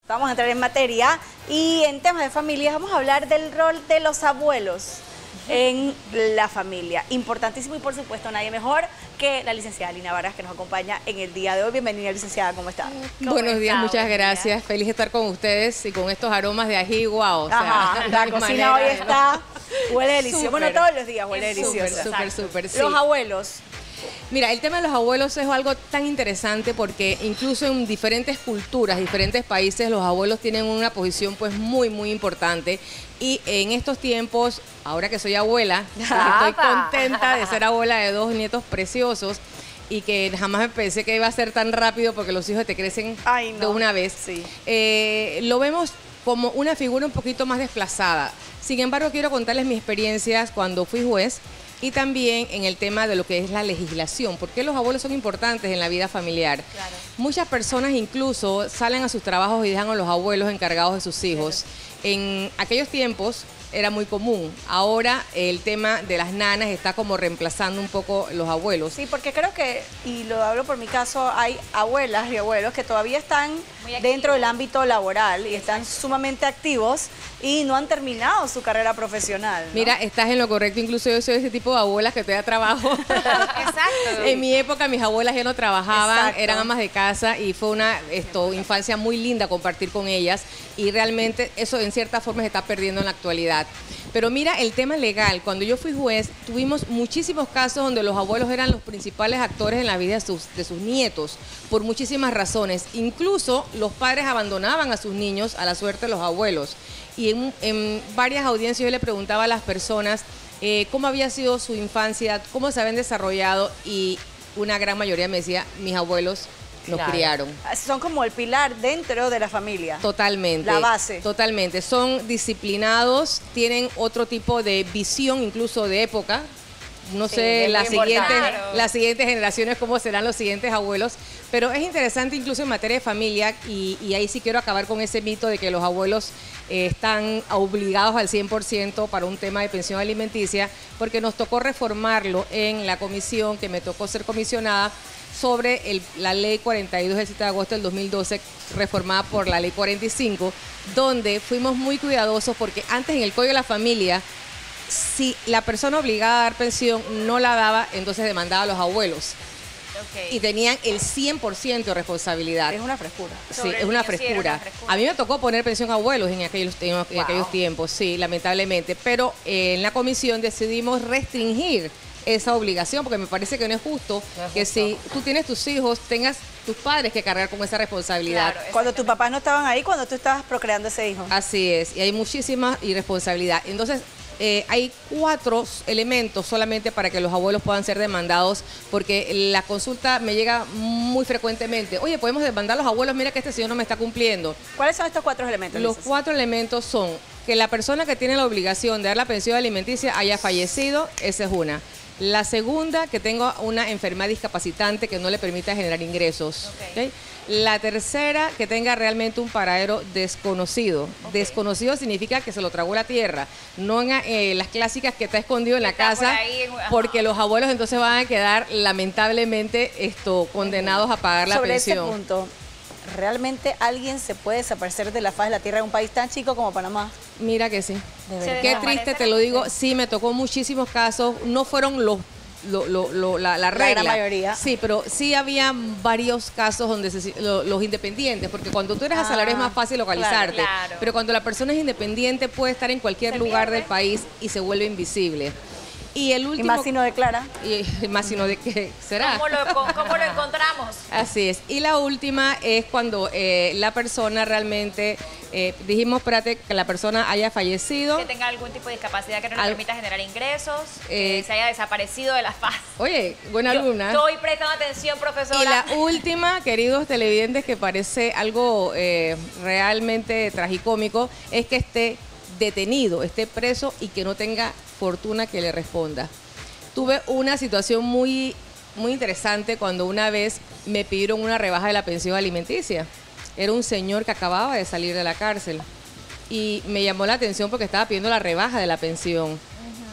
Vamos a entrar en materia y en temas de familia vamos a hablar del rol de los abuelos en la familia. Importantísimo y por supuesto nadie mejor que la licenciada Lina Vargas que nos acompaña en el día de hoy. Bienvenida, licenciada, ¿cómo está? Buenos días, muchas gracias. Feliz de estar con ustedes y con estos aromas de ají, wow. Ajá, la cocina hoy está, huele delicioso. Bueno, todos los días huele delicioso. Súper, sí. Los abuelos. Mira, el tema de los abuelos es algo tan interesante porque incluso en diferentes culturas, diferentes países, los abuelos tienen una posición pues muy importante. Y en estos tiempos, ahora que soy abuela, estoy contenta de ser abuela de 2 nietos preciosos y que jamás me pensé que iba a ser tan rápido porque los hijos te crecen de una vez. Sí. Lo vemos como una figura un poquito más desplazada. Sin embargo, quiero contarles mis experiencias cuando fui juez y también en el tema de lo que es la legislación, porque los abuelos son importantes en la vida familiar. Claro. Muchas personas incluso salen a sus trabajos y dejan a los abuelos encargados de sus hijos. En aquellos tiempos era muy común. Ahora el tema de las nanas está como reemplazando un poco los abuelos. Sí, porque creo que, y lo hablo por mi caso, hay abuelas y abuelos que todavía están dentro del ámbito laboral y están sumamente activos y no han terminado su carrera profesional, ¿no? Mira, estás en lo correcto. Incluso yo soy ese tipo de abuelas que todavía trabajo. Exacto. En mi época mis abuelas ya no trabajaban, Exacto. eran amas de casa y fue una infancia muy linda compartir con ellas y realmente eso en cierta forma se está perdiendo en la actualidad. Pero mira, el tema legal, cuando yo fui juez, tuvimos muchísimos casos donde los abuelos eran los principales actores en la vida de sus nietos, por muchísimas razones. Incluso los padres abandonaban a sus niños a la suerte de los abuelos. Y en varias audiencias yo le preguntaba a las personas cómo había sido su infancia, cómo se habían desarrollado, y una gran mayoría me decía, mis abuelos nos criaron. Son como el pilar dentro de la familia. Totalmente. La base. Totalmente. Son disciplinados, tienen otro tipo de visión, incluso de época. No sé las siguientes generaciones cómo serán los siguientes abuelos, pero es interesante incluso en materia de familia y ahí sí quiero acabar con ese mito de que los abuelos están obligados al 100% para un tema de pensión alimenticia, porque nos tocó reformarlo en la comisión que me tocó ser comisionada sobre la ley 42 del 7 de agosto del 2012, reformada por la ley 45, donde fuimos muy cuidadosos porque antes en el Código de la Familia, si la persona obligada a dar pensión no la daba, entonces demandaba a los abubuelos. Y tenían el 100% de responsabilidad. Es una frescura. Sí, es una frescura. A mí me tocó poner pensión a abuelos en aquellos tiempos, sí, lamentablemente. Pero en la comisión decidimos restringir esa obligación, porque me parece que no es justo que si tú tienes tus hijos, tengas tus padres que cargar con esa responsabilidad. Claro, cuando tus papás no estaban ahí, cuando tú estabas procreando ese hijo. Así es, y hay muchísima irresponsabilidad. Entonces, hay 4 elementos solamente para que los abuelos puedan ser demandados, porque la consulta me llega muy frecuentemente. Oye, podemos demandar a los abuelos, mira que este señor no me está cumpliendo. ¿Cuáles son estos 4 elementos? Los 4 elementos son que la persona que tiene la obligación de dar la pensión alimenticia haya fallecido, esa es una. La segunda, que tenga una enfermedad discapacitante que no le permita generar ingresos. ¿Okay? La tercera, que tenga realmente un paradero desconocido. Desconocido significa que se lo tragó la tierra, no en las clásicas que está escondido en la casa, porque los abuelos entonces van a quedar lamentablemente condenados a pagar la pensión. Sobre ese punto, ¿realmente alguien se puede desaparecer de la faz de la tierra en un país tan chico como Panamá? Mira que sí. Qué triste, te lo digo. Sí, me tocó muchísimos casos. No fueron la regla. La gran mayoría. Sí, pero sí había varios casos donde los independientes, porque cuando tú eres asalariado es más fácil localizarte. Claro. Pero cuando la persona es independiente puede estar en cualquier lugar del país y se vuelve invisible. Y el último... Y más si no declara. Y más si no de qué será. ¿Cómo lo encontramos? Así es. Y la última es cuando la persona realmente, dijimos, espérate, que la persona haya fallecido. Que tenga algún tipo de discapacidad que no le permita generar ingresos, que se haya desaparecido de la faz. Oye, buena alumna. Estoy prestando atención, profesora. Y la última, queridos televidentes, que parece algo realmente tragicómico, es que esté detenido, esté preso y que no tenga fortuna que le responda. Tuve una situación muy interesante cuando una vez me pidieron una rebaja de la pensión alimenticia. Era un señor que acababa de salir de la cárcel y me llamó la atención porque estaba pidiendo la rebaja de la pensión.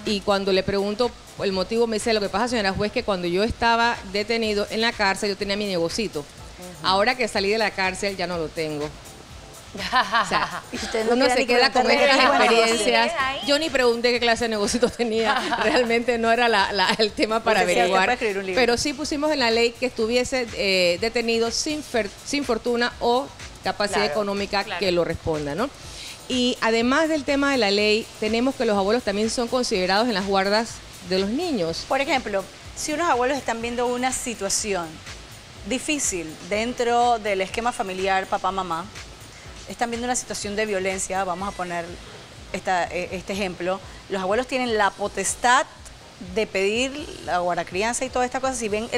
Y cuando le pregunto el motivo, me dice, lo que pasa, señora juez, que cuando yo estaba detenido en la cárcel yo tenía mi negocito. Ahora que salí de la cárcel ya no lo tengo. O sea, uno se queda con estas experiencias. Yo ni pregunté qué clase de negocio tenía, realmente no era el tema para averiguar. Pero sí pusimos en la ley que estuviese detenido sin fortuna o capacidad económica que lo responda, ¿no? Y además del tema de la ley, tenemos que los abuelos también son considerados en las guardas de los niños. Por ejemplo, si unos abuelos están viendo una situación difícil dentro del esquema familiar papá-mamá, están viendo una situación de violencia, vamos a poner este ejemplo, los abuelos tienen la potestad de pedir la guardacrianza y toda esta cosa si ven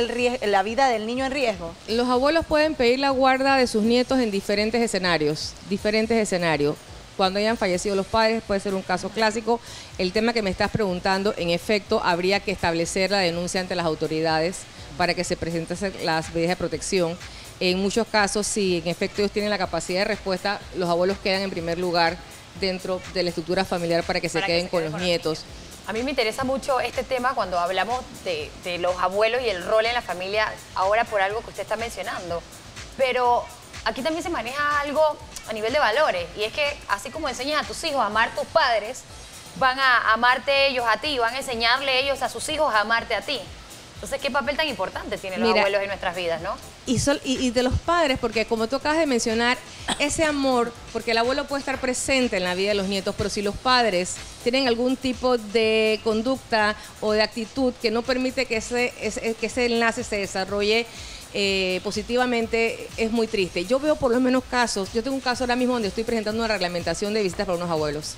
la vida del niño en riesgo. Los abuelos pueden pedir la guarda de sus nietos en diferentes escenarios. Cuando hayan fallecido los padres, puede ser un caso clásico. El tema que me estás preguntando, en efecto, habría que establecer la denuncia ante las autoridades para que se presenten las medidas de protección. En muchos casos, si en efecto ellos tienen la capacidad de respuesta, los abuelos quedan en primer lugar dentro de la estructura familiar para que se queden con los nietos. A mí me interesa mucho este tema cuando hablamos de los abuelos y el rol en la familia, ahora por algo que usted está mencionando. Pero aquí también se maneja algo a nivel de valores, y es que así como enseñas a tus hijos a amar a tus padres, van a amarte ellos a ti, van a enseñarle ellos a sus hijos a amarte a ti. Entonces, ¿qué papel tan importante tienen los abuelos en nuestras vidas, no? Y de los padres, porque como tú acabas de mencionar, ese amor, porque el abuelo puede estar presente en la vida de los nietos, pero si los padres tienen algún tipo de conducta o de actitud que no permite que ese enlace se desarrolle positivamente, es muy triste. Yo veo por lo menos casos, yo tengo un caso ahora mismo donde estoy presentando una reglamentación de visitas para unos abuelos.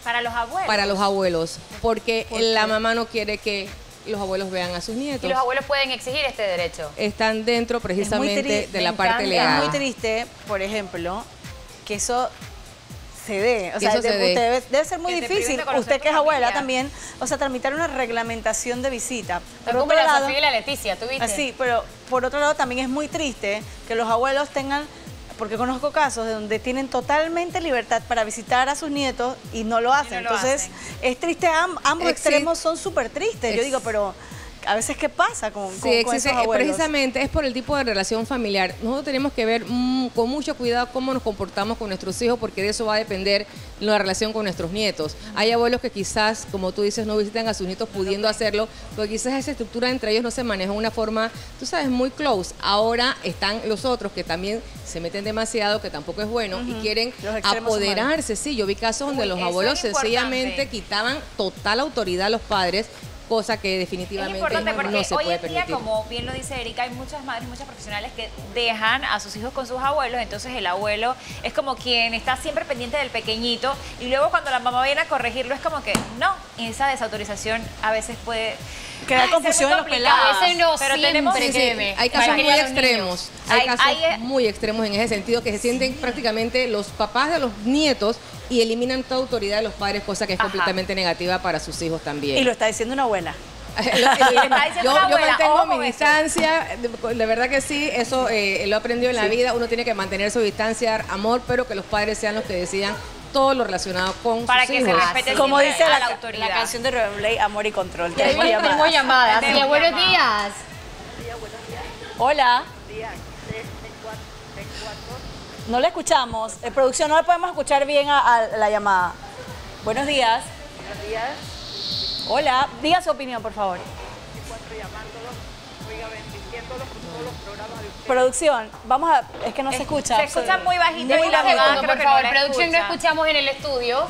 ¿Para los abuelos? Para los abuelos, porque la mamá no quiere que los abuelos vean a sus nietos. ¿Y los abuelos pueden exigir este derecho? Están dentro precisamente de la parte legal. Es muy triste, por ejemplo, que eso se dé. O sea, debe ser muy difícil, usted que es abuela también, o sea, tramitar una reglamentación de visita. Por otro lado, la Sofía y la Leticia, ¿tú viste? Sí, pero por otro lado también es muy triste que los abuelos tengan, porque conozco casos de donde tienen totalmente libertad para visitar a sus nietos y no lo hacen. Entonces, es triste, ambos extremos son súper tristes. Yo digo, pero a veces, ¿qué pasa con esos abuelos? Precisamente es por el tipo de relación familiar. Nosotros tenemos que ver con mucho cuidado cómo nos comportamos con nuestros hijos, porque de eso va a depender la relación con nuestros nietos. Hay abuelos que quizás, como tú dices, no visitan a sus nietos pudiendo hacerlo, pero quizás esa estructura entre ellos no se maneja de una forma, tú sabes, muy close. Ahora están los otros que también se meten demasiado, que tampoco es bueno, y quieren apoderarse. Sí, yo vi casos donde los abuelos sencillamente quitaban total autoridad a los padres, cosa que definitivamente no se puede permitir. Es importante porque hoy en día, permitir. como bien lo dice Erika, hay muchas madres, muchas profesionales que dejan a sus hijos con sus abuelos, entonces el abuelo es como quien está siempre pendiente del pequeñito, y luego cuando la mamá viene a corregirlo es como que no, y esa desautorización a veces puede crear confusión en los pelados. A veces no, pero tenemos hay casos muy extremos, hay casos muy extremos en ese sentido, que se sienten prácticamente los papás de los nietos y eliminan toda autoridad de los padres, cosa que es completamente negativa para sus hijos también. Y lo está diciendo una abuela. Yo mantengo mi distancia, de verdad que sí, eso lo he aprendido en la vida. Uno tiene que mantener su distancia, amor, pero que los padres sean los que decidan todo lo relacionado con para sus que hijos. se respete como dice la autoridad. La canción de Rubén Blades, Amor y Control. Tenemos llamadas. Buenos días. Hola. No le escuchamos. Producción, no le podemos escuchar bien a la llamada. Buenos días. Buenos días. Hola. Diga su opinión, por favor. Todos los programas de ustedes. Producción, vamos a... Es que no se escucha. Se escucha muy bajito. Muy bajito, Creo por que favor. no la Producción, no escucha. escuchamos en el estudio.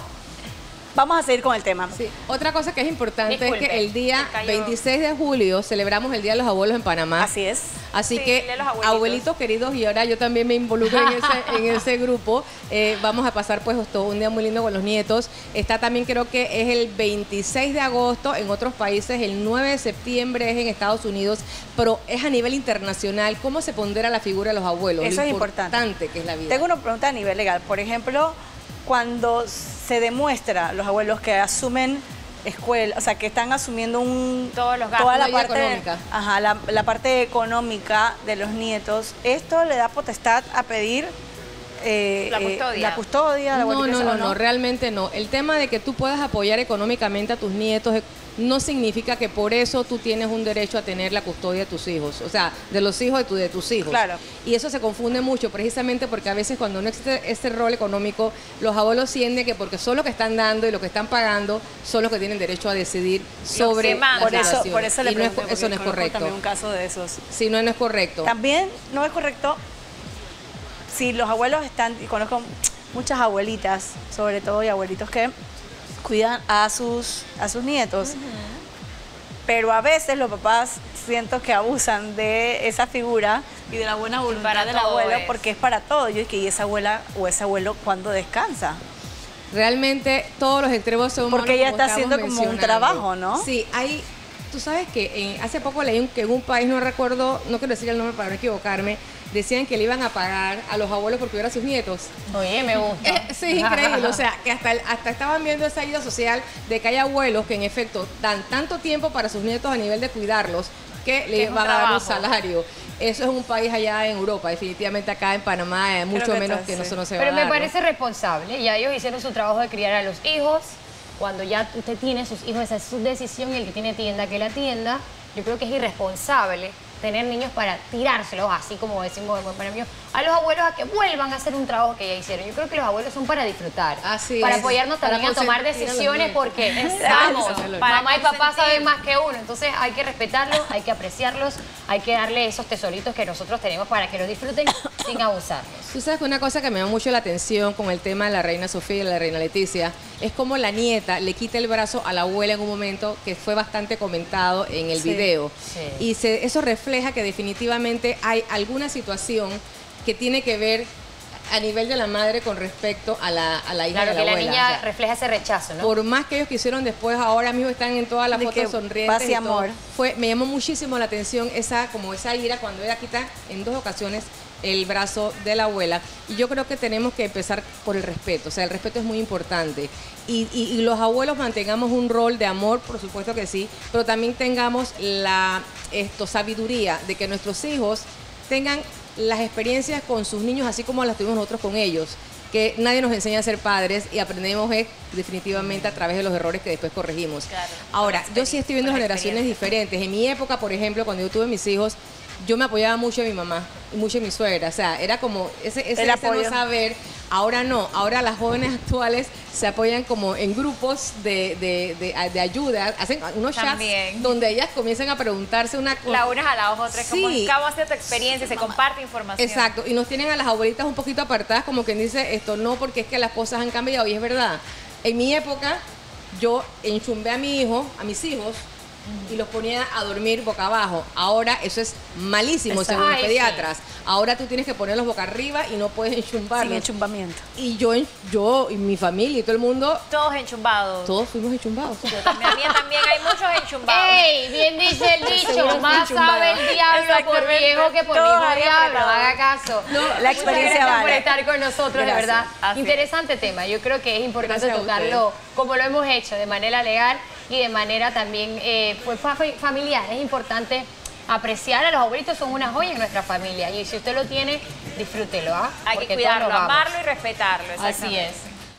Vamos a seguir con el tema. Sí. Otra cosa que es importante Disculpe, es que el día se cayó. 26 de julio celebramos el Día de los Abuelos en Panamá. Así es. Así Sí, que, de los abuelitos. abuelitos queridos, y ahora yo también me involucro en ese grupo, vamos a pasar pues todo un día muy lindo con los nietos. Está también, creo que es el 26 de agosto en otros países, el 9 de septiembre es en Estados Unidos, pero es a nivel internacional. ¿Cómo se pondera la figura de los abuelos? Eso Lo es importante. que es la vida. Tengo una pregunta a nivel legal. Por ejemplo, cuando se demuestra los abuelos que asumen escuela, o sea, que están asumiendo todos los gastos, toda la la vida parte económica. la parte económica de los nietos, esto le da potestad a pedir la custodia, la guardería, No, realmente no. El tema de que tú puedas apoyar económicamente a tus nietos no significa que por eso tú tienes un derecho a tener la custodia de tus hijos, o sea, de los hijos de tus hijos. Claro. Y eso se confunde mucho precisamente porque a veces cuando no existe este rol económico, los abuelos sienten que porque son los que están dando y los que están pagando son los que tienen derecho a decidir sobre la situación. Por eso le y no pregunté, eso no es porque conozco correcto. también un caso de esos. Sí, no es correcto. También no es correcto si los abuelos están, y conozco muchas abuelitas, sobre todo, y abuelitos que cuidan a sus nietos. Pero a veces los papás siento que abusan de esa figura y de la buena voluntad del abuelo, porque es para todo. Yo y esa abuela o ese abuelo cuando descansa. Realmente todos los extremos son porque malos, ella está haciendo como un trabajo, ¿no? Sí, hay, tú sabes que hace poco leí que en un país, no recuerdo, no quiero decir el nombre para no equivocarme, decían que le iban a pagar a los abuelos por cuidar a sus nietos. Oye, me gusta. Sí, increíble. O sea, que hasta estaban viendo esa ayuda social de que hay abuelos que en efecto dan tanto tiempo para sus nietos a nivel de cuidarlos que les van a dar un salario. Eso es un país allá en Europa, definitivamente acá en Panamá, mucho menos que nosotros se va a dar. Pero me parece responsable. Ya ellos hicieron su trabajo de criar a los hijos. Cuando ya usted tiene sus hijos, esa es su decisión, y el que tiene tienda, que la tienda. Yo creo que es irresponsable tener niños para tirárselos, así como decimos en buen panameño, a los abuelos a que vuelvan a hacer un trabajo que ya hicieron. Yo creo que los abuelos son para disfrutar, para apoyarnos también a tomar decisiones, porque vamos, mamá y papá saben más que uno, entonces hay que respetarlos, hay que apreciarlos, hay que darle esos tesoritos que nosotros tenemos para que los disfruten sin abusarlos. Tú sabes que una cosa que me llama mucho la atención con el tema de la reina Sofía y la reina Leticia es como la nieta le quita el brazo a la abuela en un momento que fue bastante comentado en el video. Sí. Y eso refleja que definitivamente hay alguna situación que tiene que ver a nivel de la madre con respecto a la hija de la abuela. Claro, que la niña refleja ese rechazo, ¿no? Por más que ellos quisieron después, ahora mismo están en todas las fotos sonrientes. Paz y amor. Me llamó muchísimo la atención esa ira cuando ella quita en 2 ocasiones el brazo de la abuela. Y yo creo que tenemos que empezar por el respeto. O sea, el respeto es muy importante. Y los abuelos mantengamos un rol de amor, por supuesto que sí, pero también tengamos la sabiduría de que nuestros hijos tengan las experiencias con sus niños así como las tuvimos nosotros con ellos, que nadie nos enseña a ser padres y aprendemos definitivamente a través de los errores que después corregimos. Claro, ahora, yo sí estoy viendo generaciones diferentes. En mi época, por ejemplo, cuando yo tuve mis hijos, yo me apoyaba mucho en mi mamá y mucho en mi suegra. O sea, era como ese no saber. Ahora no. Ahora las jóvenes actuales se apoyan como en grupos de ayuda. Hacen unos chats donde ellas comienzan a preguntarse una cosa. La unas a la otra. Sí. Como cómo ha sido tu experiencia, se comparte información. Exacto. Y nos tienen a las abuelitas un poquito apartadas, como quien dice, esto no, porque es que las cosas han cambiado. Y es verdad. En mi época, yo enchumbé a mi hijo, a mis hijos, y los ponía a dormir boca abajo. Ahora eso es malísimo, según los pediatras. Sí. Ahora tú tienes que ponerlos boca arriba y no puedes enchumbarlos. Sin enchumbamiento. Y yo y mi familia y todo el mundo... Todos enchumbados. Todos fuimos enchumbados. Yo también, a mí también hay muchos enchumbados. ¡Ey! Bien dice el dicho, más sabe el diablo por viejo que por mismo diablo. Haga caso. No, la experiencia vale. Por estar con nosotros, de verdad. Así. Interesante tema. Yo creo que es importante tocarlo como lo hemos hecho, de manera legal y de manera también familiar. Es importante apreciar a los abuelitos, son una joya en nuestra familia y si usted lo tiene, disfrútelo. Hay que cuidarlo, amarlo y respetarlo. Así es.